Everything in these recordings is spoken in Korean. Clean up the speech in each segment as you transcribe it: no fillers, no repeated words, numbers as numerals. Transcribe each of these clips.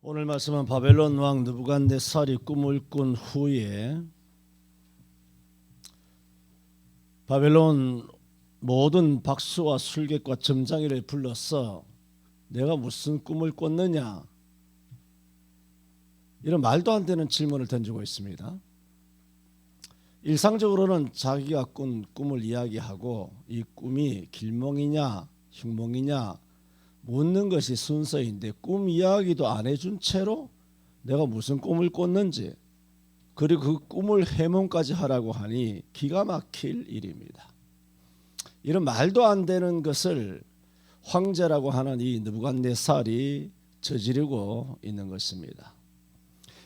오늘 말씀은 바벨론 왕 느부갓네살이 꿈을 꾼 후에 바벨론 모든 박수와 술객과 점장이를 불러서 내가 무슨 꿈을 꿨느냐, 이런 말도 안 되는 질문을 던지고 있습니다. 일상적으로는 자기가 꾼 꿈을 이야기하고 이 꿈이 길몽이냐 흉몽이냐 묻는 것이 순서인데, 꿈 이야기도 안 해준 채로 내가 무슨 꿈을 꿨는지, 그리고 그 꿈을 해몽까지 하라고 하니 기가 막힐 일입니다. 이런 말도 안 되는 것을 황제라고 하는 이 느부갓네살이 저지르고 있는 것입니다.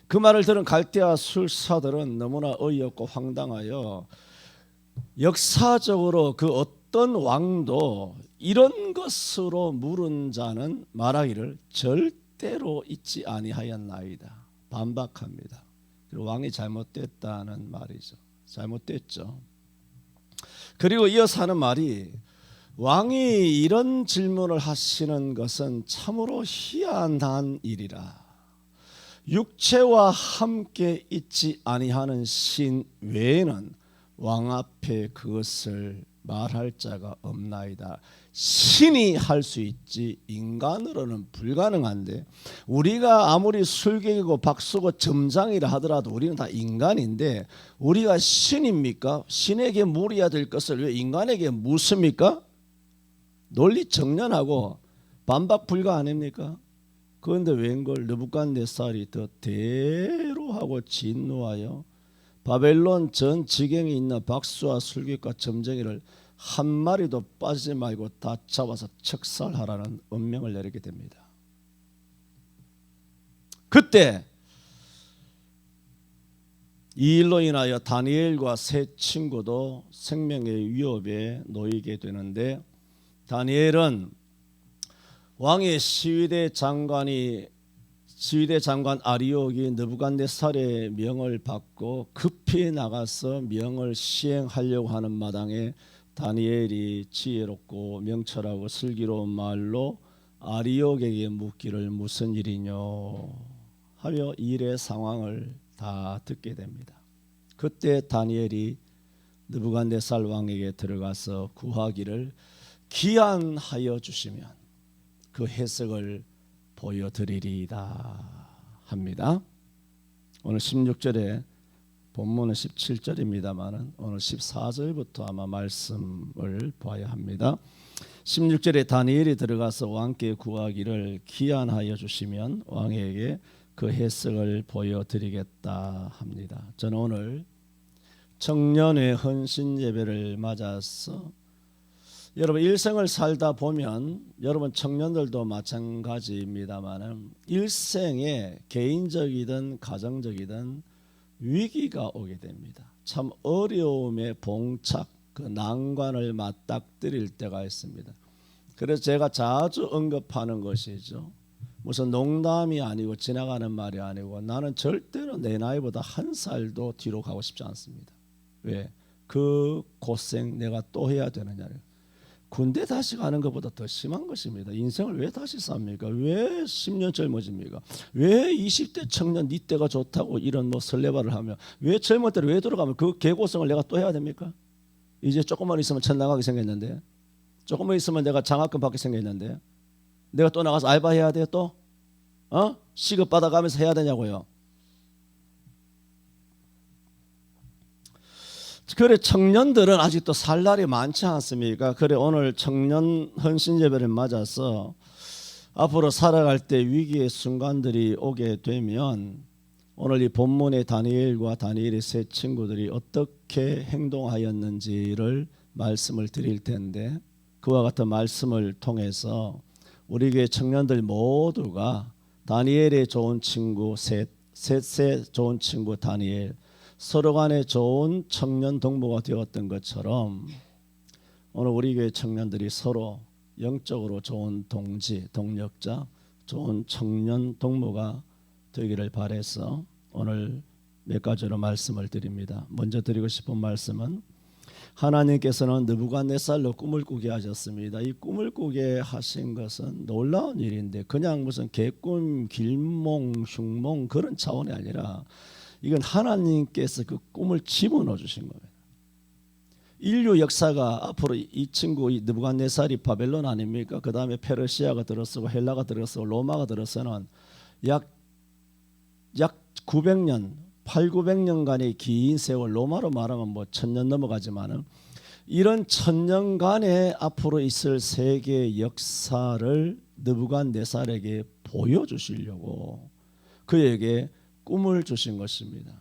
그 말을 들은 갈대아 술사들은 너무나 어이없고 황당하여 역사적으로 그 어떤 왕도 이런 것으로 물은 자는 말하기를 절대로 잊지 아니하였나이다. 반박합니다. 그리고 왕이 잘못됐다는 말이죠. 잘못됐죠. 그리고 이어서 하는 말이, 왕이 이런 질문을 하시는 것은 참으로 희한한 일이라. 육체와 함께 있지 아니하는 신 외에는 왕 앞에 그것을 말할 자가 없나이다. 신이 할 수 있지 인간으로는 불가능한데, 우리가 아무리 술객이고 박수고 점장이라 하더라도 우리는 다 인간인데, 우리가 신입니까? 신에게 물어야 될 것을 왜 인간에게 묻습니까? 논리 정연하고 반박 불가 아닙니까? 그런데 웬걸 느부갓네살이 더 대로하고 진노하여 바벨론 전 지경에 있는 박수와 술객과 점쟁이를 한 마리도 빠지지 말고 다 잡아서 척살하라는 엄명을 내리게 됩니다. 그때 이 일로 인하여 다니엘과 세 친구도 생명의 위협에 놓이게 되는데, 다니엘은 왕의 시위대 장관 아리옥이 느부갓네살의 명을 받고 급히 나가서 명을 시행하려고 하는 마당에 다니엘이 지혜롭고 명철하고 슬기로운 말로 아리옥에게 묻기를 무슨 일이뇨 하며 일의 상황을 다 듣게 됩니다. 그때 다니엘이 느부갓네살 왕에게 들어가서 구하기를 기한하여 주시면 그 해석을 보여드리리이다 합니다. 오늘 16절에 본문은 17절입니다만 오늘 14절부터 아마 말씀을 봐야 합니다. 16절에 다니엘이 들어가서 왕께 구하기를 기한하여 주시면 왕에게 그 해석을 보여드리겠다 합니다. 저는 오늘 청년의 헌신 예배를 맞아서 여러분 일생을 살다 보면, 여러분 청년들도 마찬가지입니다만, 일생에 개인적이든 가정적이든 위기가 오게 됩니다. 참 어려움에 봉착, 그 난관을 맞닥뜨릴 때가 있습니다. 그래서 제가 자주 언급하는 것이죠. 무슨 농담이 아니고 지나가는 말이 아니고, 나는 절대로 내 나이보다 한 살도 뒤로 가고 싶지 않습니다. 왜? 그 고생 내가 또 해야 되느냐를. 군대 다시 가는 것보다 더 심한 것입니다. 인생을 왜 다시 삽니까? 왜 10년 젊어집니까? 왜 20대 청년 니 때가 좋다고 이런 뭐 설레발을 하며, 왜 젊을 때를 왜 돌아가면 그 개고생을 내가 또 해야 됩니까? 이제 조금만 있으면 천 나가게 생겼는데, 조금만 있으면 내가 장학금 받게 생겼는데, 내가 또 나가서 알바해야 돼요 또? 시급 받아가면서 해야 되냐고요. 그래, 청년들은 아직도 살 날이 많지 않습니까? 그래, 오늘 청년 헌신 예배를 맞아서 앞으로 살아갈 때 위기의 순간들이 오게 되면, 오늘 이 본문의 다니엘과 다니엘의 세 친구들이 어떻게 행동하였는지를 말씀을 드릴 텐데, 그와 같은 말씀을 통해서 우리 교회 청년들 모두가 다니엘의 좋은 친구 셋 좋은 친구 다니엘, 서로 간에 좋은 청년 동무가 되었던 것처럼, 오늘 우리 교회 청년들이 서로 영적으로 좋은 동지, 동력자, 좋은 청년 동무가 되기를 바라서 오늘 몇 가지로 말씀을 드립니다. 먼저 드리고 싶은 말씀은, 하나님께서는 느부갓네살로 꿈을 꾸게 하셨습니다. 이 꿈을 꾸게 하신 것은 놀라운 일인데 그냥 무슨 개꿈, 길몽, 흉몽 그런 차원이 아니라 이건 하나님께서 그 꿈을 집어넣어 주신 거예요. 인류 역사가 앞으로 이 친구 이 느부갓네살이 바벨론 아닙니까? 그 다음에 페르시아가 들어서고 헬라가 들어서고 로마가 들어서는 약 900년 8,900년간의 긴 세월, 로마로 말하면 뭐 1000년 넘어가지만은 이런 1000년간의 앞으로 있을 세계 역사를 느부갓네살에게 보여주시려고 그에게 꿈을 주신 것입니다.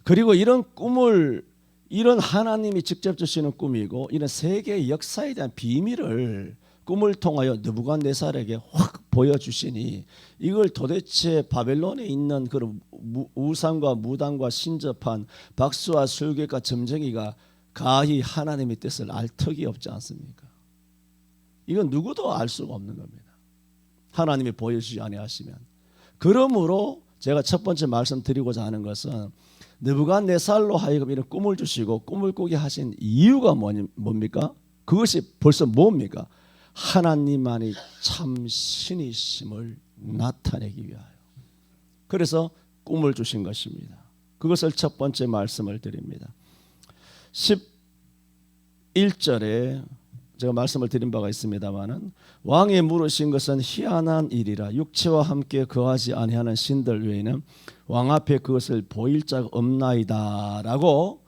그리고 이런 꿈을, 이런 하나님이 직접 주시는 꿈이고 이런 세계 역사에 대한 비밀을 꿈을 통하여 느부갓네살에게 확 보여주시니 이걸 도대체 바벨론에 있는 그런 우상과 무당과 신접한 박수와 술객과 점쟁이가 가히 하나님의 뜻을 알 턱이 없지 않습니까? 이건 누구도 알 수가 없는 겁니다. 하나님이 보여주지 아니하시면. 그러므로 제가 첫 번째 말씀드리고자 하는 것은 느부갓네살로 하여금 이런 꿈을 주시고 꿈을 꾸게 하신 이유가 뭡니까? 그것이 벌써 뭡니까? 하나님만이 참 신이심을 나타내기 위하여. 그래서 꿈을 주신 것입니다. 그것을 첫 번째 말씀을 드립니다. 11절에 제가 말씀을 드린 바가 있습니다마는 왕이 물으신 것은 희한한 일이라 육체와 함께 거하지 아니하는 신들 외에는 왕 앞에 그것을 보일 자가 없나이다 라고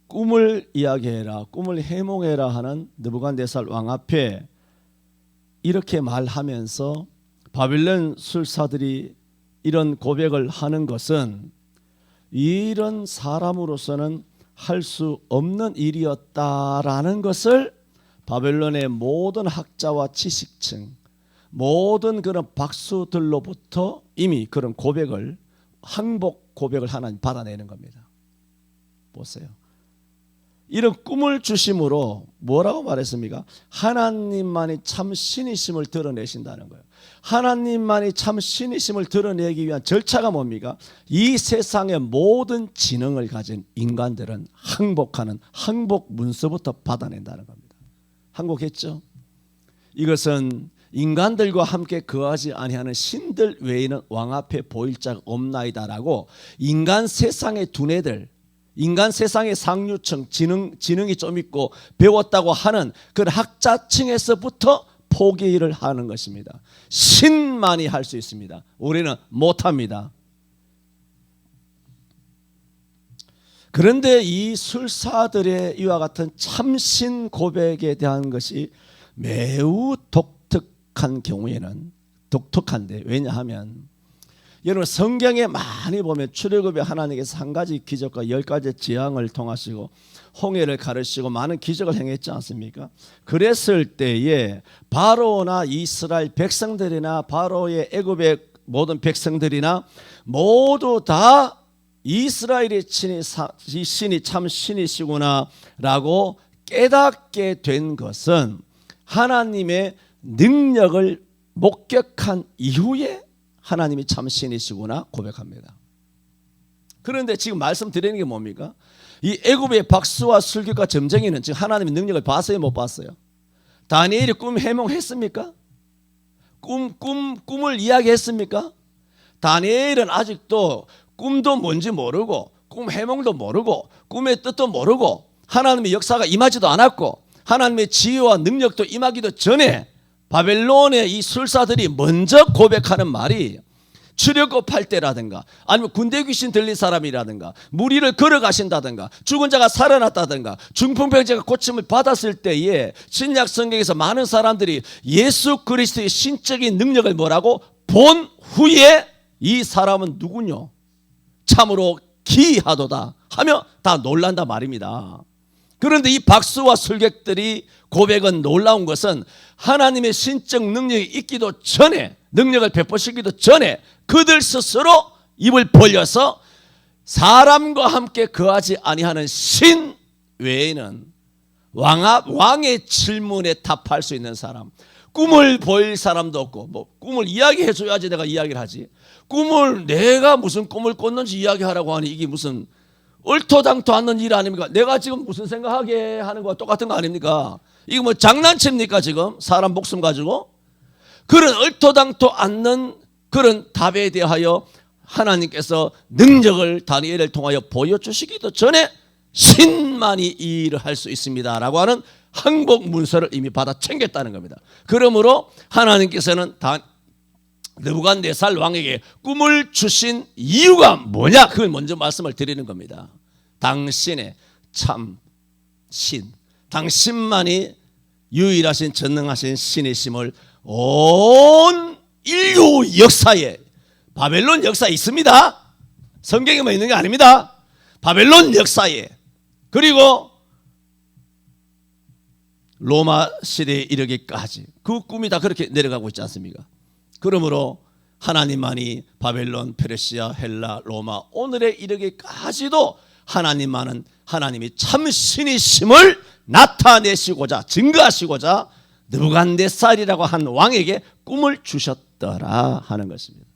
꿈을 이야기해라, 꿈을 해몽해라 하는 느부갓네살 왕 앞에 이렇게 말하면서 바벨론 술사들이 이런 고백을 하는 것은 이런 사람으로서는 할 수 없는 일이었다라는 것을 바벨론의 모든 학자와 지식층, 모든 그런 박수들로부터 이미 그런 고백을, 항복 고백을 하나님 받아내는 겁니다. 보세요. 이런 꿈을 주심으로 뭐라고 말했습니까? 하나님만이 참 신이심을 드러내신다는 거예요. 하나님만이 참 신이심을 드러내기 위한 절차가 뭡니까? 이 세상의 모든 지능을 가진 인간들은 항복하는 항복 문서부터 받아낸다는 겁니다. 항복했죠? 이것은 인간들과 함께 거하지 아니하는 신들 외에는 왕 앞에 보일 자가 없나이다라고 인간 세상의 두뇌들, 인간 세상의 상류층, 지능이 좀 있고 배웠다고 하는 그 학자층에서부터 포기를 하는 것입니다. 신만이 할 수 있습니다. 우리는 못합니다. 그런데 이 술사들의 이와 같은 참신 고백에 대한 것이 매우 독특한 경우에는 독특한데, 왜냐하면 여러분 성경에 많이 보면 출애굽에 하나님께서 한 가지 기적과 10가지 재앙을 통하시고 홍해를 가르시고 많은 기적을 행했지 않습니까? 그랬을 때에 바로나 이스라엘 백성들이나 바로의 애굽의 모든 백성들이나 모두 다 이스라엘의 신이 참 신이시구나 라고 깨닫게 된 것은 하나님의 능력을 목격한 이후에 하나님이 참 신이시구나 고백합니다. 그런데 지금 말씀드리는 게 뭡니까? 이 애굽의 박수와 술객과 점쟁이는 지금 하나님의 능력을 봤어요, 못 봤어요? 다니엘이 꿈 해몽했습니까? 꿈을 이야기했습니까? 다니엘은 아직도 꿈도 뭔지 모르고 꿈 해몽도 모르고 꿈의 뜻도 모르고 하나님의 역사가 임하지도 않았고 하나님의 지혜와 능력도 임하기도 전에 바벨론의 이 술사들이 먼저 고백하는 말이 출애굽할 때라든가 아니면 군대 귀신 들린 사람이라든가 무리를 걸어가신다든가 죽은 자가 살아났다든가 중풍병자가 고침을 받았을 때에 신약 성경에서 많은 사람들이 예수 그리스도의 신적인 능력을 뭐라고 본 후에 이 사람은 누구뇨? 참으로 기이하도다 하며 다 놀란다 말입니다. 그런데 이 박수와 술객들이 고백은 놀라운 것은 하나님의 신적 능력이 있기도 전에, 능력을 베푸시기도 전에 그들 스스로 입을 벌려서 사람과 함께 거하지 아니하는 신 외에는 왕의 질문에 답할 수 있는 사람, 꿈을 보일 사람도 없고, 뭐 꿈을 이야기해 줘야지 내가 이야기를 하지, 꿈을 내가 무슨 꿈을 꿨는지 이야기하라고 하니 이게 무슨 얼토당토 않는 일 아닙니까? 내가 지금 무슨 생각하게 하는 거와 똑같은 거 아닙니까? 이거 뭐 장난칩니까 지금? 사람 목숨 가지고? 그런 얼토당토 않는 그런 답에 대하여 하나님께서 능력을 다니엘을 통하여 보여주시기도 전에 신만이 이 일을 할 수 있습니다 라고 하는 항복 문서를 이미 받아 챙겼다는 겁니다. 그러므로 하나님께서는 느부갓네살 왕에게 꿈을 주신 이유가 뭐냐? 그걸 먼저 말씀을 드리는 겁니다. 당신의 참 신, 당신만이 유일하신 전능하신 신이심을 온 인류 역사에, 바벨론 역사에 있습니다. 성경에만 있는 게 아닙니다. 바벨론 역사에, 그리고 로마 시대에 이르기까지 그 꿈이 다 그렇게 내려가고 있지 않습니까? 그러므로 하나님만이 바벨론, 페르시아, 헬라, 로마 오늘에 이르기까지도 하나님만은 하나님이 참신이심을 나타내시고자 증거하시고자 느부갓네살이라고 한 왕에게 꿈을 주셨더라 하는 것입니다.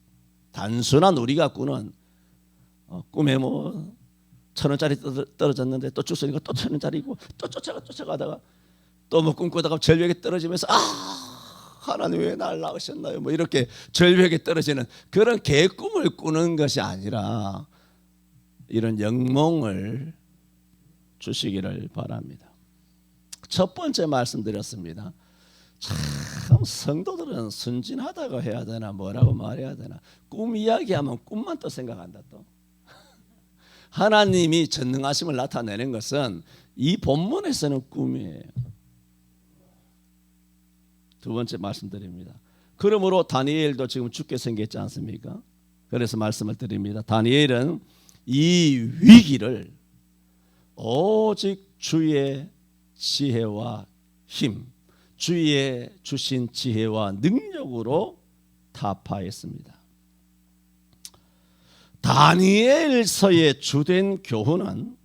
단순한 우리가 꾸는 꿈에 뭐 1,000원짜리 떨어졌는데 또 주스니까 또 1,000원짜리고 또 쫓아가다가 또 뭐 꿈꾸다가 절벽에 떨어지면서 하나님 왜 날 낳으셨나요? 뭐 이렇게 절벽에 떨어지는 그런 개꿈을 꾸는 것이 아니라 이런 영몽을 주시기를 바랍니다. 첫 번째 말씀드렸습니다. 참 성도들은 순진하다고 해야 되나 뭐라고 말해야 되나, 꿈 이야기하면 꿈만 또 생각한다. 또 하나님이 전능하심을 나타내는 것은 이 본문에서는 꿈이에요. 두 번째 말씀드립니다. 그러므로 다니엘도 지금 죽게 생겼지 않습니까? 그래서 말씀을 드립니다. 다니엘은 이 위기를 오직 주의 지혜와 힘, 주의 주신 지혜와 능력으로 타파했습니다. 다니엘서의 주된 교훈은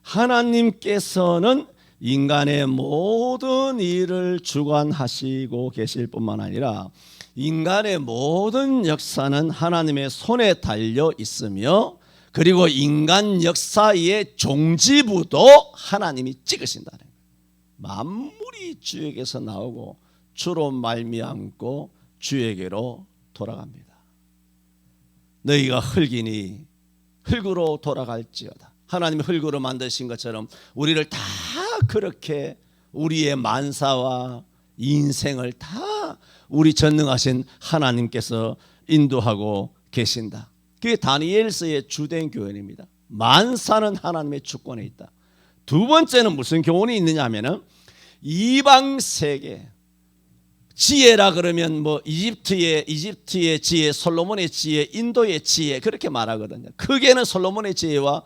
하나님께서는 인간의 모든 일을 주관하시고 계실 뿐만 아니라 인간의 모든 역사는 하나님의 손에 달려 있으며, 그리고 인간 역사의 종지부도 하나님이 찍으신다는 거예요. 만물이 주에게서 나오고 주로 말미암고 주에게로 돌아갑니다. 너희가 흙이니 흙으로 돌아갈지어다. 하나님이 흙으로 만드신 것처럼 우리를 다 그렇게 우리의 만사와 인생을 다 우리 전능하신 하나님께서 인도하고 계신다. 그게 다니엘서의 주된 교훈입니다. 만사는 하나님의 주권에 있다. 두 번째는 무슨 교훈이 있느냐 하면은 이방 세계 지혜라 그러면 뭐 이집트의 지혜, 솔로몬의 지혜, 인도의 지혜 그렇게 말하거든요. 크게는 솔로몬의 지혜와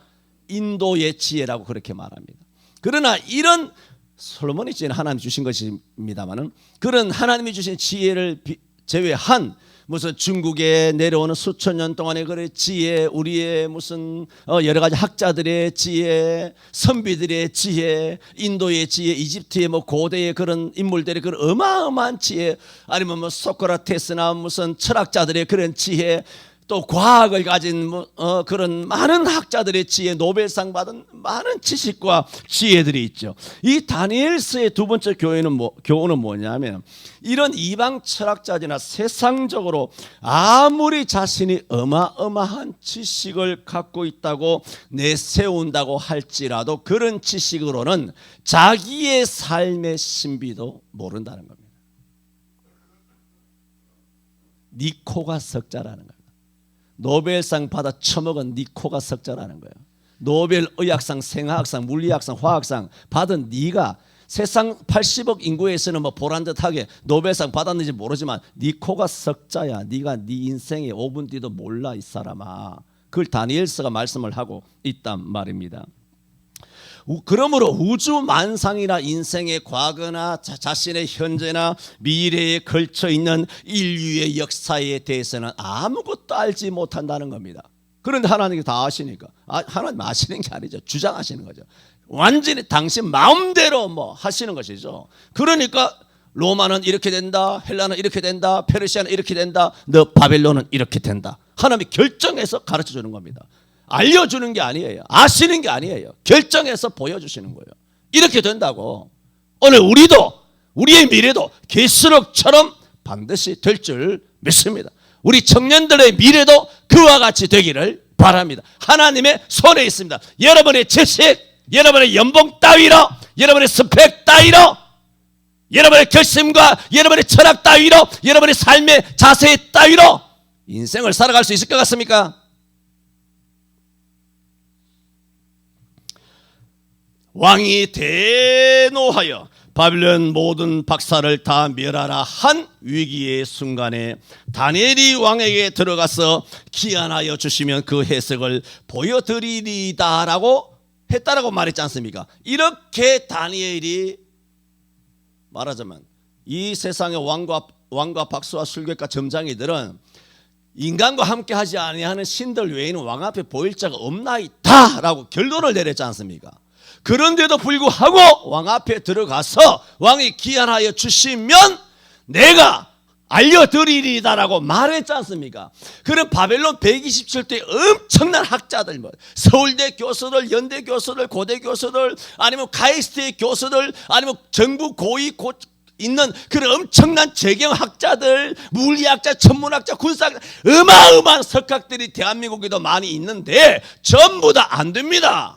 인도의 지혜라고 그렇게 말합니다. 그러나 이런 솔로몬의 지혜는 하나님이 주신 것입니다만은 그런 하나님이 주신 지혜를 제외한 무슨 중국에 내려오는 수천 년 동안의 그런 지혜, 우리의 무슨 여러 가지 학자들의 지혜, 선비들의 지혜, 인도의 지혜, 이집트의 뭐 고대의 그런 인물들의 그런 어마어마한 지혜, 아니면 뭐 소크라테스나 무슨 철학자들의 그런 지혜, 또 과학을 가진 그런 많은 학자들의 지혜, 노벨상 받은 많은 지식과 지혜들이 있죠. 이 다니엘서의 두 번째 교훈은 뭐냐면 이런 이방 철학자들이나 세상적으로 아무리 자신이 어마어마한 지식을 갖고 있다고 내세운다고 할지라도 그런 지식으로는 자기의 삶의 신비도 모른다는 겁니다. 니코가 석자라는 거예요. 노벨상 받아 처먹은 니코가 석자라는 거예요. 노벨 의학상, 생화학상, 물리학상, 화학상 받은 네가 세상 80억 인구에서는 뭐 보란듯하게 노벨상 받았는지 모르지만 니코가 석자야. 네가 네 인생의 5분 뒤도 몰라 이 사람아. 그걸 다니엘서가 말씀을 하고 있단 말입니다. 그러므로 우주 만상이나 인생의 과거나 자신의 현재나 미래에 걸쳐 있는 인류의 역사에 대해서는 아무것도 알지 못한다는 겁니다. 그런데 하나님이 다 아시니까, 하나님 아시는 게 아니죠. 주장하시는 거죠. 완전히 당신 마음대로 뭐 하시는 것이죠. 그러니까 로마는 이렇게 된다, 헬라는 이렇게 된다, 페르시아는 이렇게 된다, 너 바벨론은 이렇게 된다. 하나님이 결정해서 가르쳐 주는 겁니다. 알려주는 게 아니에요. 아시는 게 아니에요. 결정해서 보여주시는 거예요. 이렇게 된다고 오늘 우리도 우리의 미래도 계시록처럼 반드시 될 줄 믿습니다. 우리 청년들의 미래도 그와 같이 되기를 바랍니다. 하나님의 손에 있습니다. 여러분의 지식, 여러분의 연봉 따위로, 여러분의 스펙 따위로, 여러분의 결심과 여러분의 철학 따위로, 여러분의 삶의 자세 따위로 인생을 살아갈 수 있을 것 같습니까? 왕이 대노하여 바빌론 모든 박사를 다 멸하라 한 위기의 순간에 다니엘이 왕에게 들어가서 기한하여 주시면 그 해석을 보여드리리다라고 했다라고 말했지 않습니까? 이렇게 다니엘이 말하자면 이 세상의 왕과 박수와 술객과 점장이들은 인간과 함께 하지 아니하는 신들 외에는 왕 앞에 보일 자가 없나이다라고 결론을 내렸지 않습니까? 그런데도 불구하고 왕 앞에 들어가서 왕이 기한하여 주시면 내가 알려드리리다라고 말했지 않습니까? 그런 바벨론 127대 엄청난 학자들, 서울대 교수들, 연대 교수들, 고대 교수들, 아니면 카이스트의 교수들, 아니면 정부 고위 있는 그런 엄청난 재경학자들, 물리학자, 천문학자, 군사학자, 어마어마한 석학들이 대한민국에도 많이 있는데 전부 다 안 됩니다.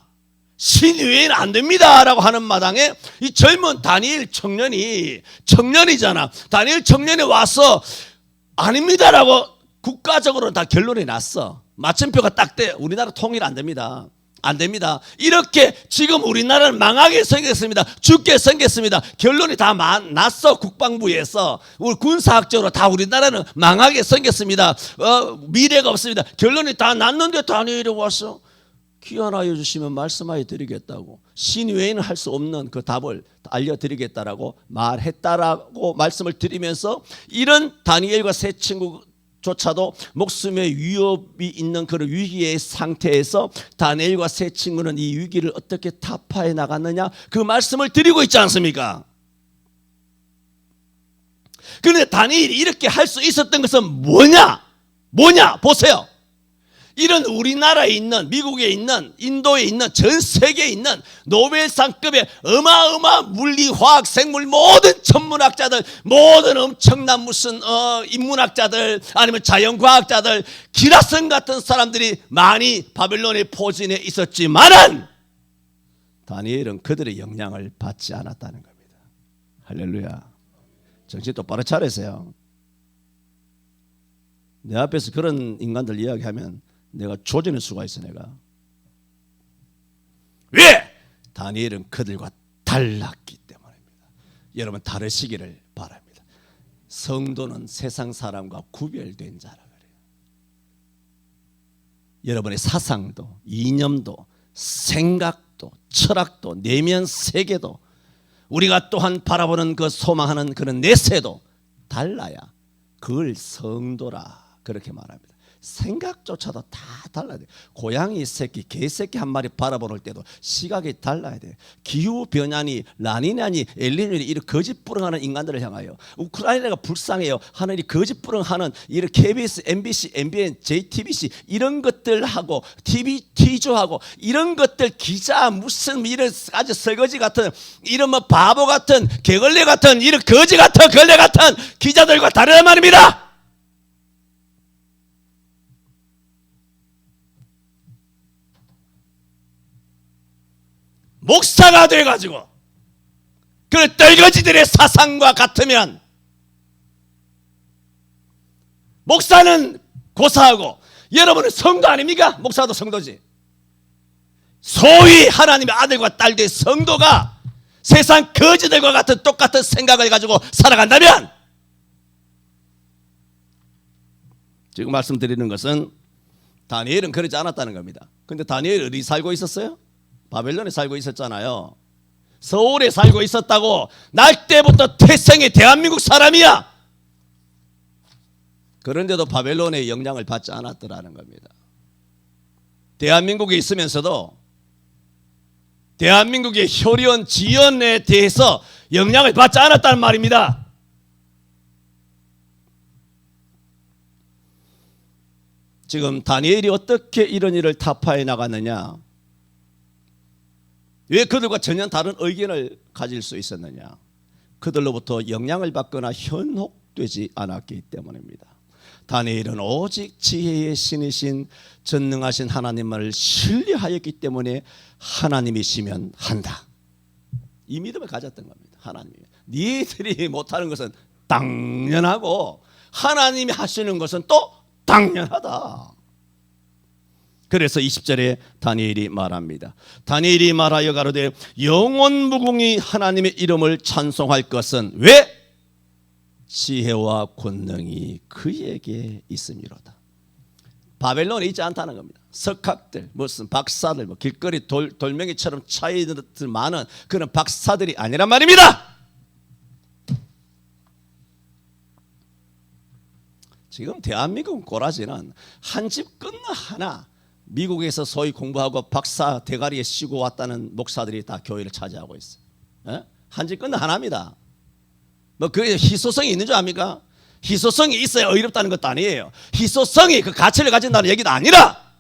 신 외에는 안 됩니다 라고 하는 마당에 이 젊은 다니엘 청년이잖아. 다니엘 청년이 와서 아닙니다라고 국가적으로 다 결론이 났어. 마침표가 딱 돼. 우리나라 통일 안 됩니다. 안 됩니다. 이렇게 지금 우리나라는 망하게 생겼습니다. 죽게 생겼습니다. 결론이 다 났어. 국방부에서 우리 군사학적으로 다 우리나라는 망하게 생겼습니다. 미래가 없습니다. 결론이 다 났는데 다니엘이 와서 기한하여 주시면 말씀하여 드리겠다고, 신 외에는 할 수 없는 그 답을 알려드리겠다라고 말했다라고 말씀을 드리면서 이런 다니엘과 세 친구조차도 목숨의 위협이 있는 그런 위기의 상태에서 다니엘과 세 친구는 이 위기를 어떻게 타파해 나갔느냐 그 말씀을 드리고 있지 않습니까? 그런데 다니엘이 이렇게 할 수 있었던 것은 뭐냐 보세요. 이런 우리나라에 있는, 미국에 있는, 인도에 있는, 전 세계에 있는 노벨상급의 어마어마한 물리, 화학, 생물 모든 천문학자들, 모든 엄청난 무슨 인문학자들, 아니면 자연과학자들, 기라성 같은 사람들이 많이 바벨론의 포진에 있었지만은 다니엘은 그들의 영향을 받지 않았다는 겁니다. 할렐루야. 정신 똑바로 차리세요. 내 앞에서 그런 인간들 이야기하면 내가 조져낼 수가 있어. 내가 왜? 다니엘은 그들과 달랐기 때문입니다. 여러분 다르시기를 바랍니다. 성도는 세상 사람과 구별된 자라 그래요. 여러분의 사상도, 이념도, 생각도, 철학도, 내면 세계도, 우리가 또한 바라보는 그 소망하는 그런 내세도 달라야 그걸 성도라 그렇게 말합니다. 생각조차도 다 달라야 돼. 고양이 새끼, 개 새끼 한 마리 바라볼 때도 시각이 달라야 돼. 기후 변화니 라니냐니 엘니뇨니 이런 거짓부렁하는 인간들을 향하여 우크라이나가 불쌍해요 하느니 거짓부렁하는 이런 KBS, MBC, MBN, JTBC 이런 것들하고 TV T조하고 이런 것들 기자 무슨 이런 아주 설거지 같은 이런 뭐 바보 같은 개걸레 같은 이런 거지 같은 걸레 같은 기자들과 다르단 말입니다. 목사가 돼가지고 그런 떨거지들의 사상과 같으면 목사는 고사하고 여러분은 성도 아닙니까? 목사도 성도지. 소위 하나님의 아들과 딸된 성도가 세상 거지들과 같은 똑같은 생각을 가지고 살아간다면 지금 말씀드리는 것은 다니엘은 그러지 않았다는 겁니다. 근데 다니엘이 어디 살고 있었어요? 바벨론에 살고 있었잖아요. 서울에 살고 있었다고. 날 때부터 태생의 대한민국 사람이야. 그런데도 바벨론의 영향을 받지 않았더라는 겁니다. 대한민국에 있으면서도 대한민국의 혈연, 지연에 대해서 영향을 받지 않았다는 말입니다. 지금 다니엘이 어떻게 이런 일을 타파해 나갔느냐? 왜 그들과 전혀 다른 의견을 가질 수 있었느냐? 그들로부터 영향을 받거나 현혹되지 않았기 때문입니다. 다니엘은 오직 지혜의 신이신 전능하신 하나님을 신뢰하였기 때문에 하나님이시면 한다, 이 믿음을 가졌던 겁니다. 하나님이 니들이 못하는 것은 당연하고 하나님이 하시는 것은 또 당연하다. 그래서 20절에 다니엘이 말합니다. 다니엘이 말하여 가로되 영원 무궁히 하나님의 이름을 찬송할 것은 왜? 지혜와 권능이 그에게 있음이로다. 바벨론에 있지 않다는 겁니다. 석학들, 무슨 박사들, 길거리 돌멩이처럼 차이들 많은 그런 박사들이 아니란 말입니다. 지금 대한민국 꼬라지는 한 집 건너 하나, 미국에서 소위 공부하고 박사 대가리에 씌고 왔다는 목사들이 다 교회를 차지하고 있어요. 한 집 건너 하나입니다. 그게 희소성이 있는 줄 압니까? 희소성이 있어야 어이롭다는 것도 아니에요. 희소성이 그 가치를 가진다는 얘기도 아니라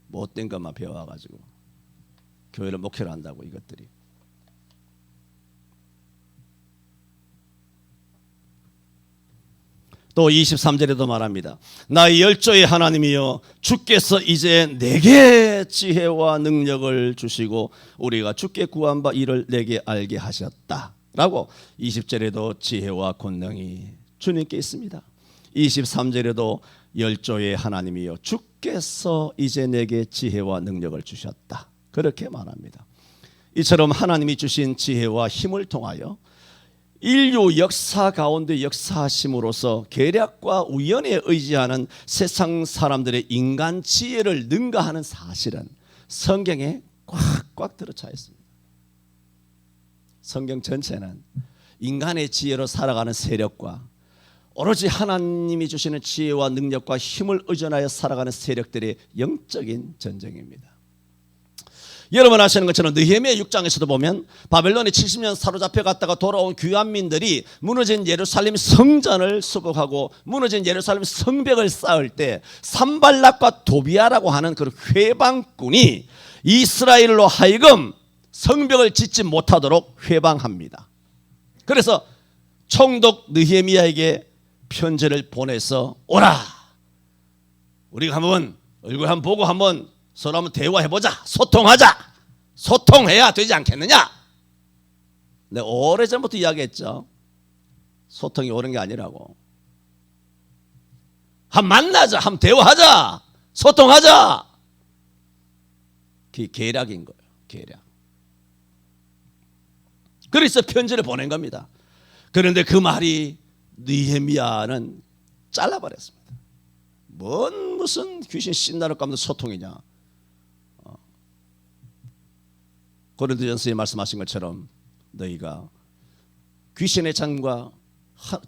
못된 것만 배워가지고 교회를 목회를 한다고 이것들이. 또 23절에도 말합니다. 나의 열조의 하나님이여 주께서 이제 내게 지혜와 능력을 주시고 우리가 주께 구한 바 이를 내게 알게 하셨다 라고 20절에도 지혜와 권능이 주님께 있습니다. 23절에도 열조의 하나님이여 주께서 이제 내게 지혜와 능력을 주셨다, 그렇게 말합니다. 이처럼 하나님이 주신 지혜와 힘을 통하여 인류 역사 가운데 역사하심으로써 계략과 우연에 의지하는 세상 사람들의 인간 지혜를 능가하는 사실은 성경에 꽉꽉 들어차 있습니다. 성경 전체는 인간의 지혜로 살아가는 세력과 오로지 하나님이 주시는 지혜와 능력과 힘을 의존하여 살아가는 세력들의 영적인 전쟁입니다. 여러분 아시는 것처럼 느헤미야 6장에서도 보면 바벨론에 70년 사로잡혀 갔다가 돌아온 귀환민들이 무너진 예루살렘 성전을 수복하고 무너진 예루살렘 성벽을 쌓을 때 산발락과 도비아라고 하는 그 회방꾼이 이스라엘로 하여금 성벽을 짓지 못하도록 회방합니다. 그래서 총독 느헤미야에게 편지를 보내서 오라, 우리가 한번 얼굴 한번 보고 한번 서로 한번 대화해보자, 소통하자, 소통해야 되지 않겠느냐. 내가 오래전부터 이야기했죠. 소통이 옳은 게 아니라고. 한번 만나자, 한번 대화하자, 소통하자. 그게 계략인 거예요. 계략. 그래서 편지를 보낸 겁니다. 그런데 그 말이 느헤미야는 잘라버렸습니다. 무슨 귀신 신나를 까면서 소통이냐. 고린도전서에 말씀하신 것처럼 너희가 귀신의 잔과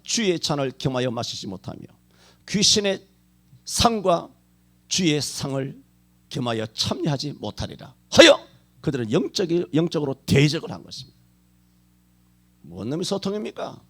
주의 잔을 겸하여 마시지 못하며 귀신의 상과 주의 상을 겸하여 참여하지 못하리라 하여 그들은 영적으로 대적을 한 것입니다. 뭔 놈이 소통입니까?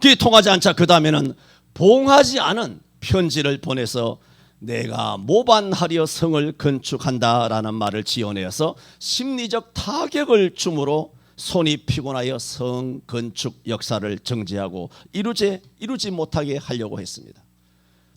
그게 통하지 않자 그 다음에는 봉하지 않은 편지를 보내서 내가 모반하려 성을 건축한다라는 말을 지어내어서 심리적 타격을 주므로 손이 피곤하여 성 건축 역사를 정지하고 이루지 못하게 하려고 했습니다.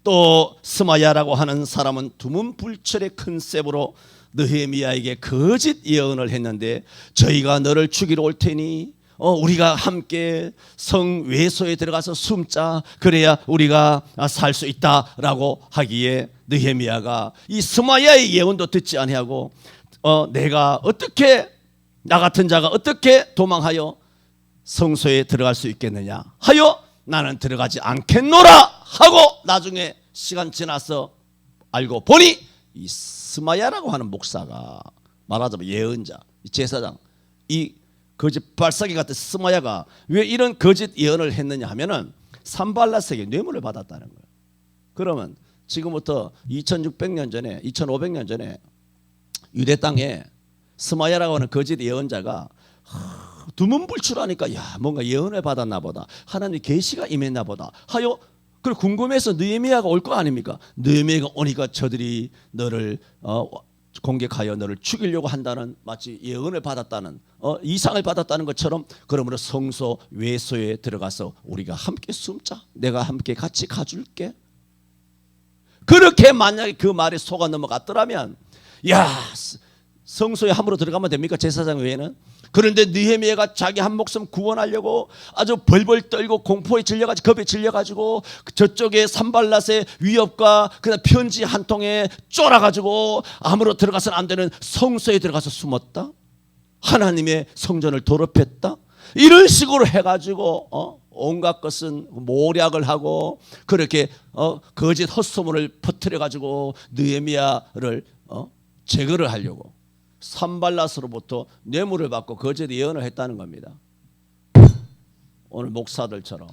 또 스마야라고 하는 사람은 두문불출의 컨셉으로 느헤미야에게 거짓 예언을 했는데 저희가 너를 죽이러 올 테니 우리가 함께 성 외소에 들어가서 숨자, 그래야 우리가 살 수 있다라고 하기에 느헤미야가 이 스마야의 예언도 듣지 아니하고 내가 어떻게, 나 같은 자가 어떻게 도망하여 성소에 들어갈 수 있겠느냐 하여 나는 들어가지 않겠노라 하고 나중에 시간 지나서 알고 보니 이 스마야라고 하는 목사가, 말하자면 예언자, 제사장, 이 거짓 발사기 같은 스마야가 왜 이런 거짓 예언을 했느냐 하면은 산발랏에게 뇌물을 받았다는 거예요. 그러면 지금부터 2600년 전에 2500년 전에 유대 땅에 스마야라고 하는 거짓 예언자가 두문불출하니까 야 뭔가 예언을 받았나 보다. 하나님 계시가 임했나 보다 하여 그걸 궁금해서 느헤미야가 올 거 아닙니까? 느헤미야가 오니까 저들이 너를 공격하여 너를 죽이려고 한다는 마치 예언을 받았다는 이상을 받았다는 것처럼 그러므로 성소 외소에 들어가서 우리가 함께 숨자. 내가 함께 같이 가줄게. 그렇게 만약에 그 말에 속아 넘어갔더라면 야 성소에 함부로 들어가면 됩니까? 제사장 외에는. 그런데 느헤미야가 자기 한 목숨 구원하려고 아주 벌벌 떨고 공포에 질려가지고 겁에 질려가지고 저쪽에 산발랏의 위협과 그다음 편지 한 통에 쫄아가지고 아무로 들어가서는 안 되는 성소에 들어가서 숨었다. 하나님의 성전을 더럽혔다. 이런 식으로 해가지고 온갖 것은 모략을 하고 그렇게 거짓 헛소문을 퍼뜨려가지고 느헤미야를 제거를 하려고 산발랏으로부터 뇌물을 받고 거짓 예언을 했다는 겁니다. 오늘 목사들처럼.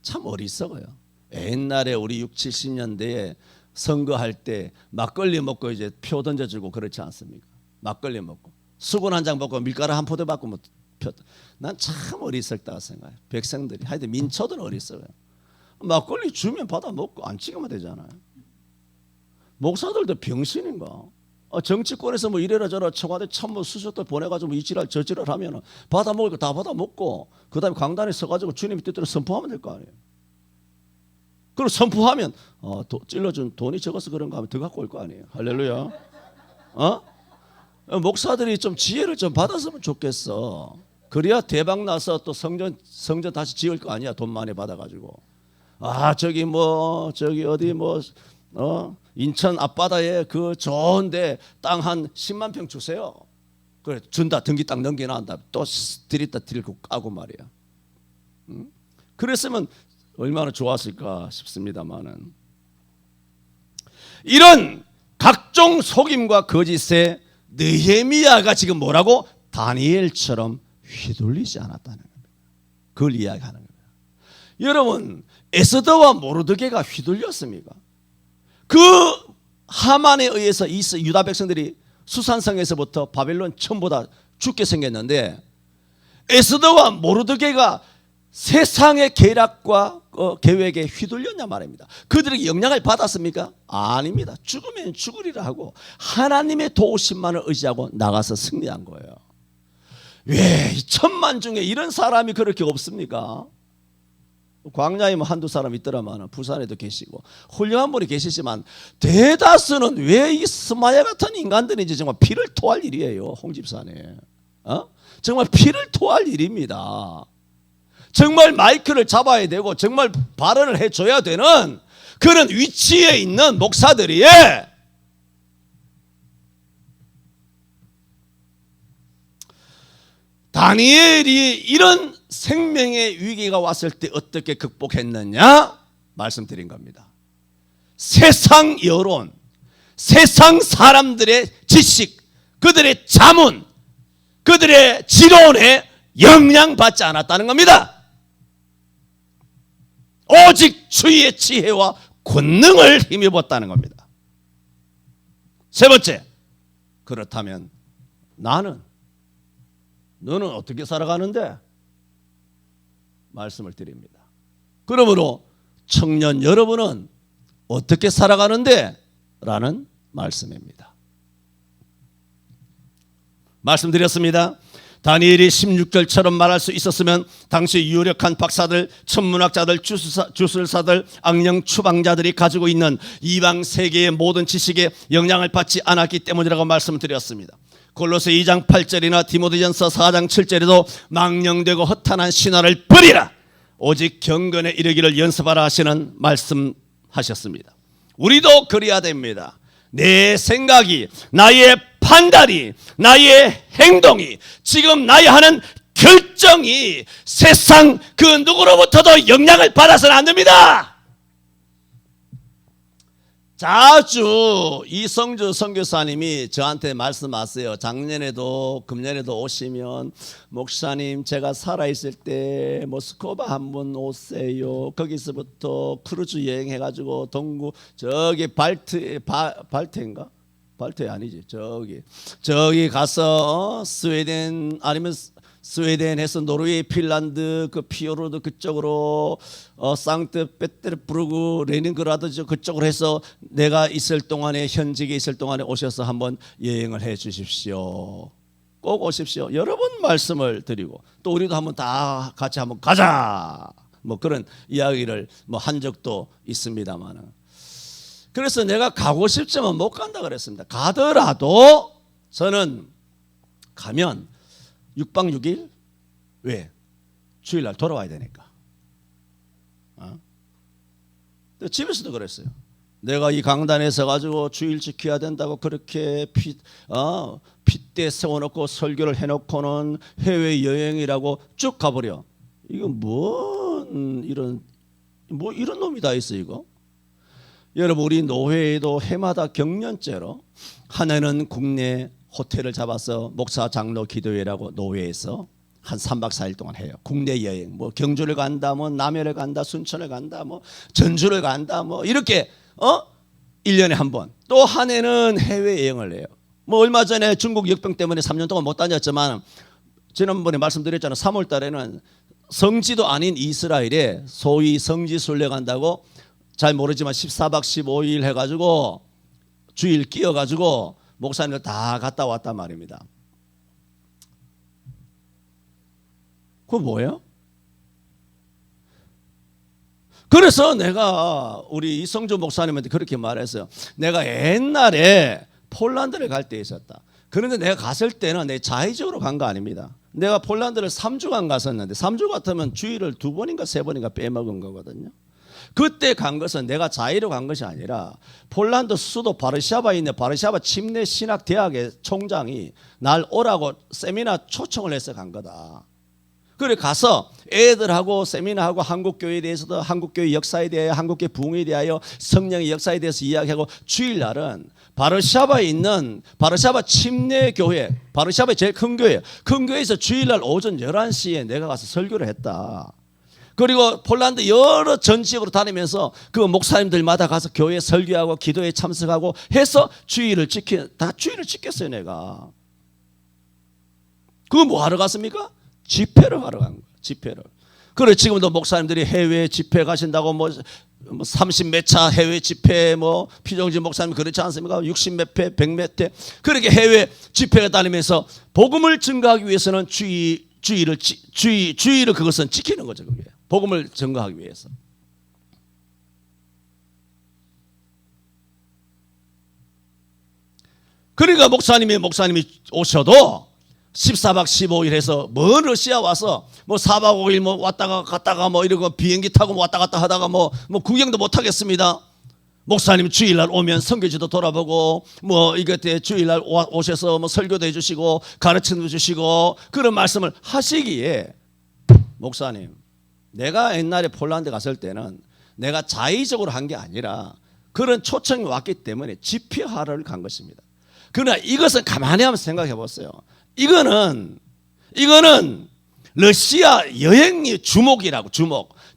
참 어리석어요. 옛날에 우리 60, 70년대에 선거할 때 막걸리 먹고 이제 표 던져주고 그렇지 않습니까? 막걸리 먹고 수건 한 장 먹고 밀가루 한 포대 받고 뭐 표. 난 참 어리석다고 생각해요. 백성들이 하여튼 민초들은 어리석어요. 막걸리 주면 받아 먹고 안 찍으면 되잖아요. 목사들도 병신인가? 정치권에서 뭐 이래라 저래라 청와대 참모 수석들 보내가지고 이 지랄 저 지랄 하면은 받아 먹을 거 다 받아 먹고 그 다음에 강단에 서가지고 주님의 뜻대로 선포하면 될 거 아니에요. 그리고 선포하면 찔러준 돈이 적어서 그런가 하면 더 갖고 올 거 아니에요. 할렐루야. 목사들이 좀 지혜를 좀 받았으면 좋겠어. 그래야 대박 나서 또 성전 다시 지을 거 아니야. 돈 많이 받아가지고. 저기 어디 인천 앞바다에 그 좋은데 땅 한 10만 평 주세요. 그래 준다. 등기 딱 넘겨놔한다. 또 들이다 들고 까고 말이야. 그랬으면 얼마나 좋았을까 싶습니다만은 이런 각종 속임과 거짓에 느헤미야가 지금 뭐라고? 다니엘처럼 휘둘리지 않았다는 겁니다. 그걸 이야기하는 겁니다. 여러분 에스더와 모르드게가 휘둘렸습니까? 그 하만에 의해서 유다 백성들이 수산성에서부터 바벨론 전부 다 죽게 생겼는데 에스더와 모르드게가 세상의 계략과 계획에 휘둘렸냐 말입니다. 그들에게 영향을 받았습니까? 아닙니다. 죽으면 죽으리라 하고 하나님의 도우심만을 의지하고 나가서 승리한 거예요. 왜 1000만 중에 이런 사람이 그렇게 없습니까? 광야에 뭐 한두 사람 있더라만 부산에도 계시고 훌륭한 분이 계시지만 대다수는 왜 이 스마야 같은 인간들인지 정말 피를 토할 일이에요. 홍집산에 정말 피를 토할 일입니다. 정말 마이크를 잡아야 되고 정말 발언을 해줘야 되는 그런 위치에 있는 목사들이 다니엘이 이런 생명의 위기가 왔을 때 어떻게 극복했느냐 말씀드린 겁니다. 세상 여론, 세상 사람들의 지식, 그들의 자문, 그들의 지론에 영향받지 않았다는 겁니다. 오직 주의 지혜와 권능을 힘입었다는 겁니다. 세 번째, 그렇다면 너는 어떻게 살아가는데? 말씀을 드립니다. 그러므로 청년 여러분은 어떻게 살아가는데? 라는 말씀입니다. 말씀드렸습니다. 다니엘이 16절처럼 말할 수 있었으면 당시 유력한 박사들, 천문학자들, 주술사들, 악령 추방자들이 가지고 있는 이방 세계의 모든 지식에 영향을 받지 않았기 때문이라고 말씀드렸습니다. 골로새 2장 8절이나 디모데전서 4장 7절에도 망령되고 허탄한 신화를 버리라, 오직 경건에 이르기를 연습하라 하시는 말씀하셨습니다. 우리도 그래야 됩니다. 내 생각이, 나의 판단이, 나의 행동이, 지금 나의 하는 결정이 세상 그 누구로부터도 영향을 받아서는 안 됩니다. 자주 이성주 선교사님이 저한테 말씀하세요. 작년에도 금년에도 오시면 목사님 제가 살아있을 때 모스크바 한번 오세요. 거기서부터 크루즈 여행해가지고 동구 저기 발트인가? 발트 아니지 저기 가서 스웨덴 아니면 스웨덴에서 노르웨이, 핀란드, 그 피오르드 그쪽으로 상트페테르부르크, 레닌그라드 그쪽으로 해서 내가 있을 동안에 현직에 있을 동안에 오셔서 한번 여행을 해 주십시오. 꼭 오십시오. 여러 번 말씀을 드리고 또 우리도 한번 다 같이 한번 가자. 뭐 그런 이야기를 뭐 한 적도 있습니다만은. 그래서 내가 가고 싶지만 못 간다 그랬습니다. 가더라도 저는 가면 6박 6일? 왜? 주일날 돌아와야 되니까. 집에서도 그랬어요. 내가 이 강단에 서가지고 주일 지켜야 된다고 그렇게 핏대 세워놓고 설교를 해놓고는 해외여행이라고 쭉 가버려. 이거 이런 놈이 다 있어 이거. 여러분 우리 노회에도 해마다 경년제로 한 해는 국내 호텔을 잡아서 목사 장로 기도회라고 노회에서 한 3박 4일 동안 해요. 국내 여행 뭐 경주를 간다 뭐 남해를 간다 순천을 간다 뭐 전주를 간다 뭐 이렇게 1년에 한 번. 또 한 해는 해외 여행을 해요. 뭐 얼마 전에 중국 역병 때문에 3년 동안 못 다녔지만 지난번에 말씀드렸잖아요. 3월 달에는 성지도 아닌 이스라엘에 소위 성지 순례 간다고 잘 모르지만 14박 15일 해가지고 주일 끼어가지고 목사님들 다 갔다 왔단 말입니다. 그거 뭐예요? 그래서 내가 우리 이성주 목사님한테 그렇게 말했어요. 내가 옛날에 폴란드를 갈 때 있었다. 그런데 내가 갔을 때는 내 자의적으로 간 거 아닙니다. 내가 폴란드를 3주간 갔었는데 3주 같으면 주일을 2번인가 3번인가 빼먹은 거거든요. 그때 간 것은 내가 자의로 간 것이 아니라 폴란드 수도 바르샤바에 있는 바르샤바 침례 신학 대학의 총장이 날 오라고 세미나 초청을 해서 간 거다. 그래 가서 애들하고 세미나하고 한국교회에 대해서도 한국교회 역사에 대하여 한국교회 부흥에 대하여 성령의 역사에 대해서 이야기하고 주일날은 바르샤바에 있는 바르샤바 침례교회 바르샤바의 제일 큰 교회 큰 교회에서 주일날 오전 11시에 내가 가서 설교를 했다. 그리고 폴란드 여러 전 지역으로 다니면서 그 목사님들마다 가서 교회 설교하고 기도에 참석하고 해서 주일을 지켰어요 내가. 그거 뭐 하러 갔습니까? 집회를 하러 간 거예요. 집회를. 그래 지금도 목사님들이 해외 집회 가신다고 뭐 30몇 차 해외 집회 뭐 피정진 목사님 그렇지 않습니까? 60몇 회, 100몇 회 그렇게 해외 집회에 다니면서 복음을 증거하기 위해서는 주일을 그것은 지키는 거죠. 그게 복음을 증거하기 위해서. 그러니까 목사님이 오셔도 14박 15일 해서 먼 러시아 와서 뭐 4박 5일 뭐 왔다가 갔다가 뭐 이러고 비행기 타고 왔다 갔다 하다가 뭐 구경도 못 하겠습니다. 목사님 주일날 오면 선교지도 돌아보고 뭐 이것때 주일날 오셔서 뭐 설교도 해주시고 가르침도 주시고 그런 말씀을 하시기에 목사님 내가 옛날에 폴란드 갔을 때는 내가 자의적으로 한 게 아니라 그런 초청이 왔기 때문에 집회하러 간 것입니다. 그러나 이것은 가만히 한번 생각해 보세요. 이거는 러시아 여행이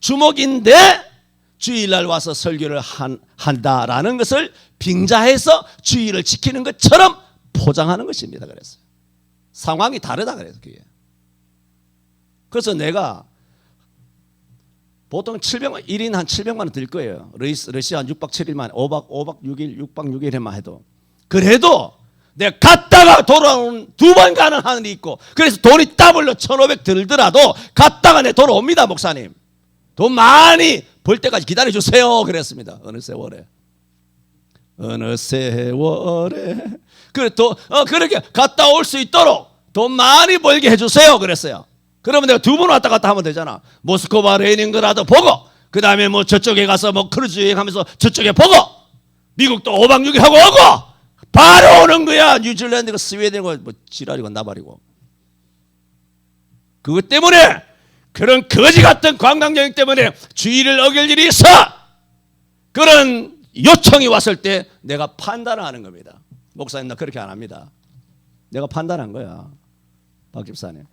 주목인데 주일날 와서 설교를 한다라는 것을 빙자해서 주일을 지키는 것처럼 포장하는 것입니다. 그래서 상황이 다르다 그래서 그게. 그래서 내가 보통 1인 한 700만 원 들 거예요. 러시아 한 6박 7일만 5박 6일 6박 6일에만 해도. 그래도 내가 갔다가 돌아오는 2번 가는 하늘이 있고 그래서 돈이 더블로 1,500 들더라도 갔다가 내 돌아옵니다. 목사님. 돈 많이 벌 때까지 기다려주세요. 그랬습니다. 어느 세월에. 그렇게 갔다 올 수 있도록 돈 많이 벌게 해주세요. 그랬어요. 그러면 내가 2번 왔다 갔다 하면 되잖아. 모스크바 레닌그라드 보고 그 다음에 뭐 저쪽에 가서 뭐 크루즈 여행하면서 저쪽에 보고 미국도 5박 6일 하고 오고 바로 오는 거야. 뉴질랜드고 스웨덴이고 뭐 지랄이고 나발이고. 그것 때문에 그런 거지 같은 관광여행 때문에 주의를 어길 일이 있어. 그런 요청이 왔을 때 내가 판단을 하는 겁니다. 목사님 나 그렇게 안 합니다. 내가 판단한 거야. 박 집사님.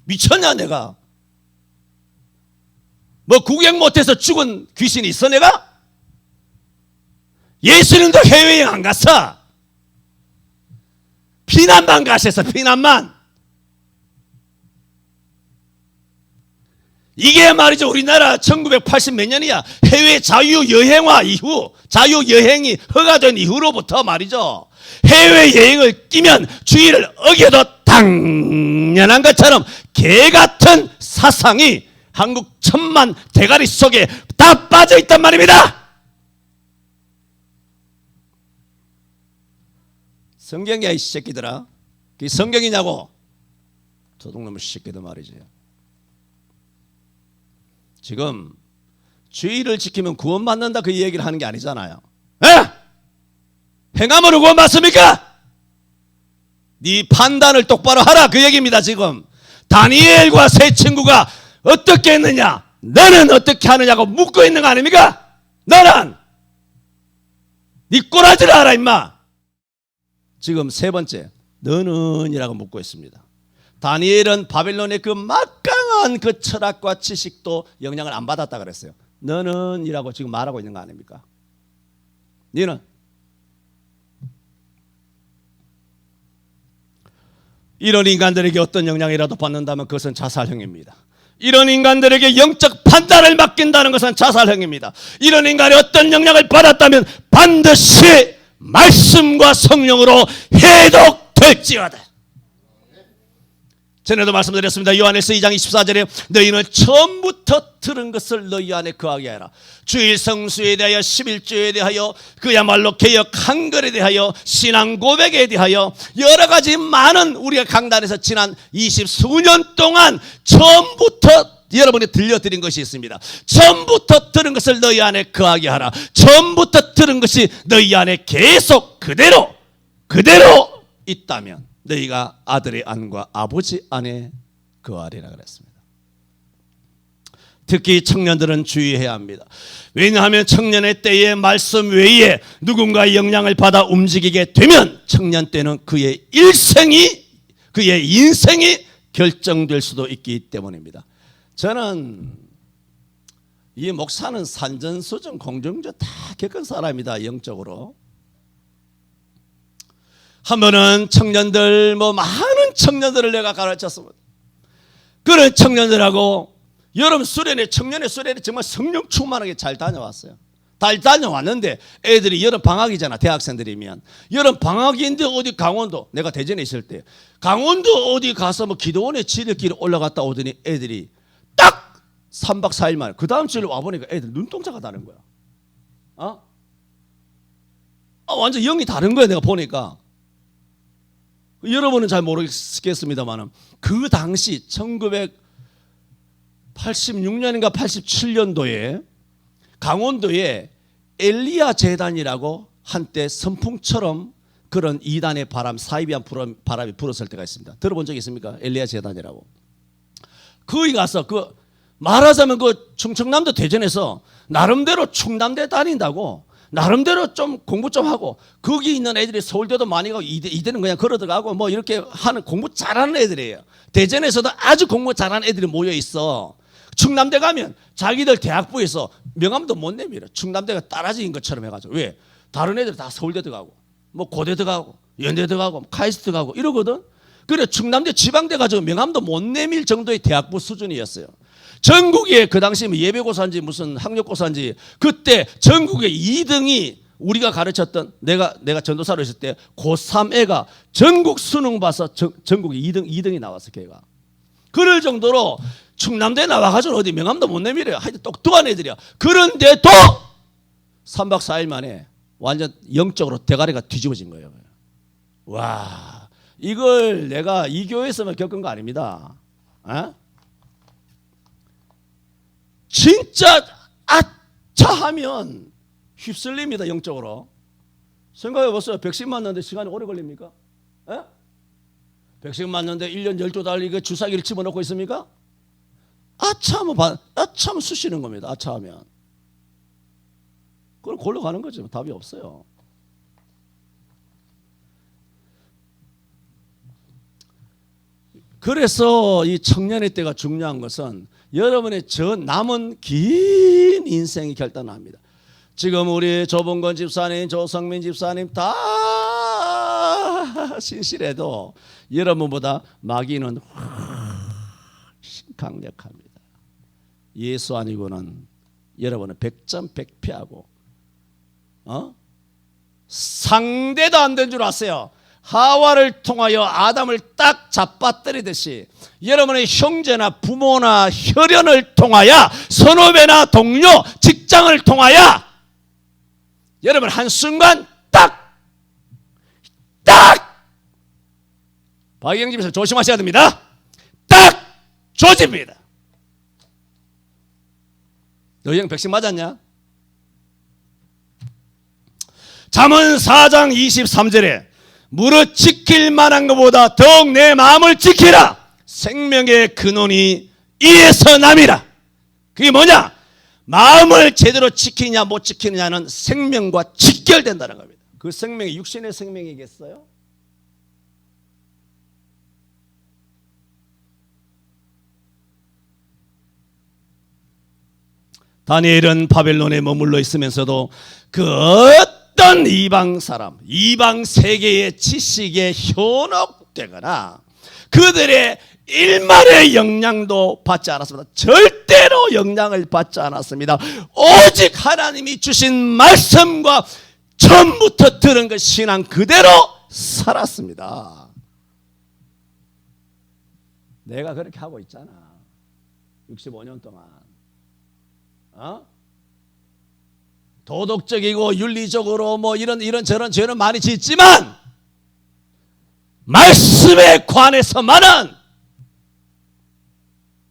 미쳤냐 내가? 뭐 구경 못해서 죽은 귀신이 있어 내가? 예수님도 해외여행 안 갔어. 피난만 가셨어. 피난만. 이게 말이죠. 우리나라 1980 몇 년이야. 해외 자유여행화 이후, 자유여행이 허가된 이후로부터 말이죠. 해외여행을 끼면 주의를 어겨도 당연한 것처럼 개같은 사상이 한국 천만 대가리 속에 다 빠져 있단 말입니다. 성경이야 이 새끼들아. 그게 성경이냐고. 도둑놈의 새끼들 말이지. 지금 주의를 지키면 구원받는다 그 얘기를 하는 게 아니잖아요. 에? 행함으로 구원받습니까? 네 판단을 똑바로 하라 그 얘기입니다. 지금 다니엘과 세 친구가 어떻게 했느냐, 너는 어떻게 하느냐고 묻고 있는 거 아닙니까? 너는 네 꼬라지를 알아 임마. 지금 세 번째 너는 이라고 묻고 있습니다. 다니엘은 바벨론의 그 막강한 그 철학과 지식도 영향을 안 받았다 그랬어요. 너는 이라고 지금 말하고 있는 거 아닙니까? 너는 이런 인간들에게 어떤 영향이라도 받는다면 그것은 자살행위입니다. 이런 인간들에게 영적 판단을 맡긴다는 것은 자살행위입니다. 이런 인간이 어떤 영향을 받았다면 반드시 말씀과 성령으로 해독될지어다. 전에도 말씀드렸습니다. 요한일서 2장 24절에 너희는 처음부터 들은 것을 너희 안에 거하게 하라. 주일 성수에 대하여 11조에 대하여 그야말로 개혁 한글에 대하여 신앙 고백에 대하여 여러 가지 많은 우리가 강단에서 지난 20수년 동안 처음부터 여러분이 들려드린 것이 있습니다. 처음부터 들은 것을 너희 안에 거하게 하라. 처음부터 들은 것이 너희 안에 계속 그대로 있다면 너희가 아들의 안과 아버지 안에 거하리라 그랬습니다. 특히 청년들은 주의해야 합니다. 왜냐하면 청년의 때에 말씀 외에 누군가의 영향을 받아 움직이게 되면 청년 때는 그의 인생이 결정될 수도 있기 때문입니다. 저는 이 목사는 산전수전 공정조 다 겪은 사람이다. 영적으로 한 번은 청년들 많은 청년들을 내가 가르쳤습니다. 그런 청년들하고 여름 수련회 청년회 수련회 정말 성령 충만하게 잘 다녀왔어요. 잘 다녀왔는데 애들이 여름 방학이잖아. 대학생들이면 여름 방학인데 어디 강원도 내가 대전에 있을 때 강원도 어디 가서 기도원에 지들끼리 올라갔다 오더니 애들이 딱 3박 4일 만에 그 다음 주에 와보니까 애들 눈동자가 다른 거야. 완전 영이 다른 거야. 내가 보니까. 여러분은 잘 모르겠습니다만 그 당시 1986년인가 87년도에 강원도에 엘리야 재단이라고 한때 선풍처럼 그런 이단의 바람, 사이비한 바람이 불었을 때가 있습니다. 들어본 적 있습니까? 엘리야 재단이라고. 거기 가서 말하자면 충청남도 대전에서 나름대로 충남대 다닌다고 나름대로 좀 공부 좀 하고 거기 있는 애들이 서울대도 많이 가고 이대는 그냥 걸어 들어가고 이렇게 하는 공부 잘하는 애들이에요. 대전에서도 아주 공부 잘하는 애들이 모여 있어. 충남대 가면 자기들 대학부에서 명함도 못 내밀어. 충남대가 따라진 것처럼 해가지고. 왜? 다른 애들 다 서울대 들어가고 고대 들어가고 연대 들어가고 카이스트 가고 이러거든. 그래 충남대 지방대 가지고 명함도 못 내밀 정도의 대학부 수준이었어요. 전국에 그 당시 예배고사인지 무슨 학력고사인지 그때 전국에 2등이 우리가 가르쳤던 내가 전도사로 있을 때 고3 애가 전국 수능 봐서 전국에 2등이 나왔어. 걔가. 그럴 정도로 충남대 나와가지고 어디 명함도 못 내밀어요. 하여튼 똑똑한 애들이야. 그런데도 3박 4일 만에 완전 영적으로 대가리가 뒤집어진 거예요. 와, 이걸 내가 이 교회에서만 겪은 거 아닙니다. 진짜 아차하면 휩쓸립니다. 영적으로. 생각해보세요. 백신 맞는데 시간이 오래 걸립니까? 백신 맞는데 1년 12달 이거 주사기를 집어넣고 있습니까? 아차하면 쑤시는 겁니다. 아차하면. 그걸 골로 가는 거죠. 답이 없어요. 그래서 이 청년의 때가 중요한 것은 여러분의 저 남은 긴 인생이 결단합니다. 지금 우리 조봉건 집사님, 조성민 집사님 다 신실해도 여러분보다 마귀는 훨씬 강력합니다. 예수 아니고는 여러분은 백전백패하고 상대도 안 된 줄 아세요. 하와를 통하여 아담을 딱 잡아뜨리듯이 여러분의 형제나 부모나 혈연을 통하여 선후배나 동료, 직장을 통하여 여러분 한순간 딱 박영 집에서 조심하셔야 됩니다. 딱 조집니다. 너 형 백신 맞았냐? 잠언 4장 23절에 무릇 지킬 만한 것보다 더욱 내 마음을 지키라. 생명의 근원이 이에서 남이라. 그게 뭐냐? 마음을 제대로 지키냐 못 지키느냐는 생명과 직결된다는 겁니다. 그 생명이 육신의 생명이겠어요? 다니엘은 바벨론에 머물러 있으면서도 그 어떤 이방 사람, 이방 세계의 지식에 현혹되거나 그들의 일말의 영향도 받지 않았습니다. 절대로 영향을 받지 않았습니다. 오직 하나님이 주신 말씀과 처음부터 들은 그 신앙 그대로 살았습니다. 내가 그렇게 하고 있잖아. 65년 동안. 도덕적이고 윤리적으로 뭐 이런 저런 죄는 많이 짓지만 말씀에 관해서만은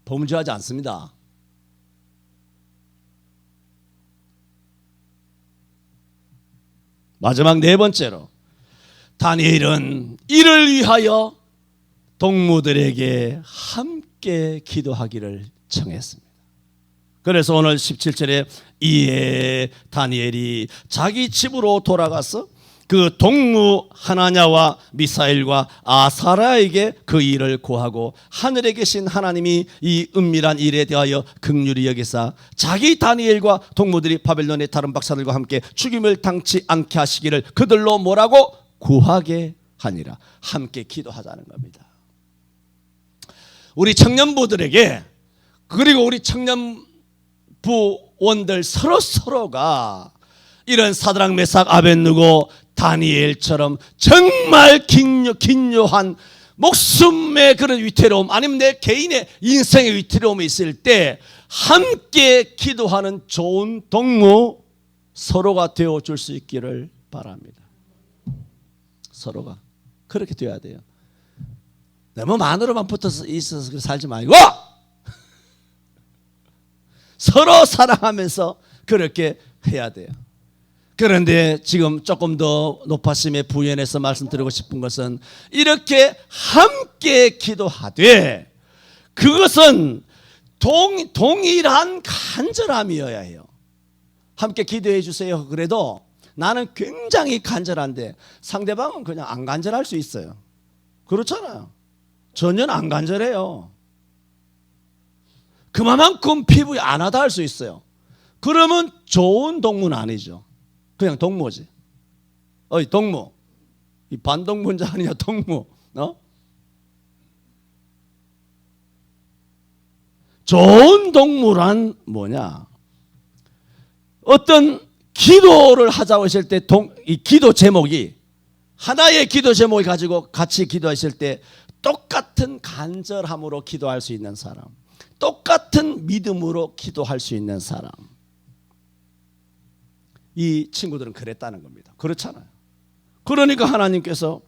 범죄하지 않습니다. 마지막 네 번째로 다니엘은 이를 위하여 동무들에게 함께 기도하기를 청했습니다. 그래서 오늘 17절에 이에 다니엘이 자기 집으로 돌아가서 그 동무 하나냐와 미사엘과 아사라에게 그 일을 고하고 하늘에 계신 하나님이 이 은밀한 일에 대하여 긍휼히 여기사 자기 다니엘과 동무들이 바벨론의 다른 박사들과 함께 죽임을 당치 않게 하시기를 그들로 뭐라고? 구하게 하니라. 함께 기도하자는 겁니다. 우리 청년부들에게 그리고 우리 청년부원들 서로가 이런 사드락 메삭 아벳느고 다니엘처럼 정말 긴요한 목숨의 그런 위태로움 아니면 내 개인의 인생의 위태로움이 있을 때 함께 기도하는 좋은 동무 서로가 되어줄 수 있기를 바랍니다. 서로가 그렇게 되어야 돼요. 너무 만으로만 붙어서 있어서 살지 말고 서로 사랑하면서 그렇게 해야 돼요. 그런데 지금 조금 더 높아심의 부연해서 말씀드리고 싶은 것은 이렇게 함께 기도하되 그것은 동일한 간절함이어야 해요. 함께 기도해 주세요. 그래도 나는 굉장히 간절한데 상대방은 그냥 안 간절할 수 있어요. 그렇잖아요. 전혀 안 간절해요. 그만큼 피부에 안 하다 할 수 있어요. 그러면 좋은 동무는 아니죠. 그냥 동무지. 어이 동무. 이 반동문자 아니야 동무. 좋은 동무란 뭐냐? 어떤 기도를 하자고 했을 때 이 기도 제목이 하나의 기도 제목을 가지고 같이 기도하실 때 똑같은 간절함으로 기도할 수 있는 사람, 똑같은 믿음으로 기도할 수 있는 사람. 이 친구들은 그랬다는 겁니다. 그렇잖아요. 그러니까 하나님께서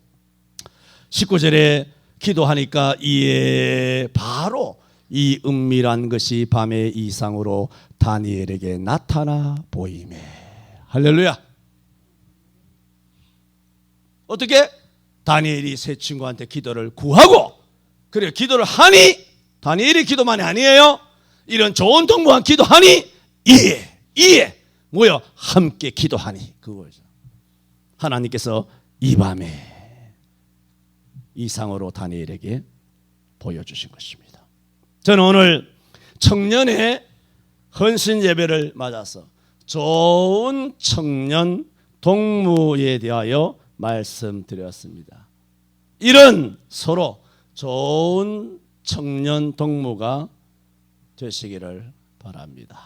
19절에 기도하니까 이에 바로 이 은밀한 것이 밤의 이상으로 다니엘에게 나타나 보이매. 할렐루야. 어떻게? 다니엘이 세 친구한테 기도를 구하고 그래 기도를 하니 다니엘이 기도만이 아니에요. 이런 좋은 동무와 기도하니 이에 뭐요? 함께 기도하니 그거죠. 하나님께서 이 밤에 이상으로 다니엘에게 보여주신 것입니다. 저는 오늘 청년의 헌신 예배를 맞아서 좋은 청년 동무에 대하여 말씀드렸습니다. 이런 서로 좋은 청년 동무가 되시기를 바랍니다.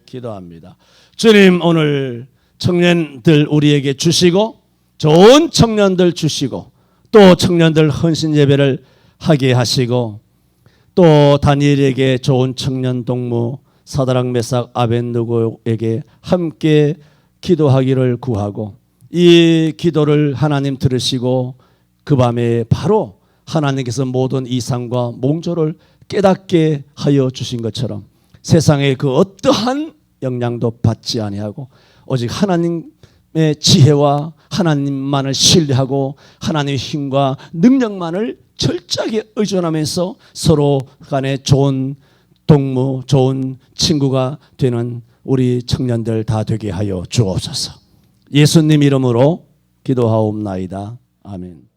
기도합니다. 주님, 오늘 청년들 우리에게 주시고 좋은 청년들 주시고 또 청년들 헌신 예배를 하게 하시고 또 다니엘에게 좋은 청년 동무 사드락 메삭 아벳느고에게 함께 기도하기를 구하고 이 기도를 하나님 들으시고 그 밤에 바로 하나님께서 모든 이상과 몽조를 깨닫게 하여 주신 것처럼 세상의 그 어떠한 영향도 받지 아니하고 오직 하나님의 지혜와 하나님만을 신뢰하고 하나님의 힘과 능력만을 철저하게 의존하면서 서로 간에 좋은 동무, 좋은 친구가 되는 우리 청년들 다 되게 하여 주옵소서. 예수님 이름으로 기도하옵나이다. 아멘.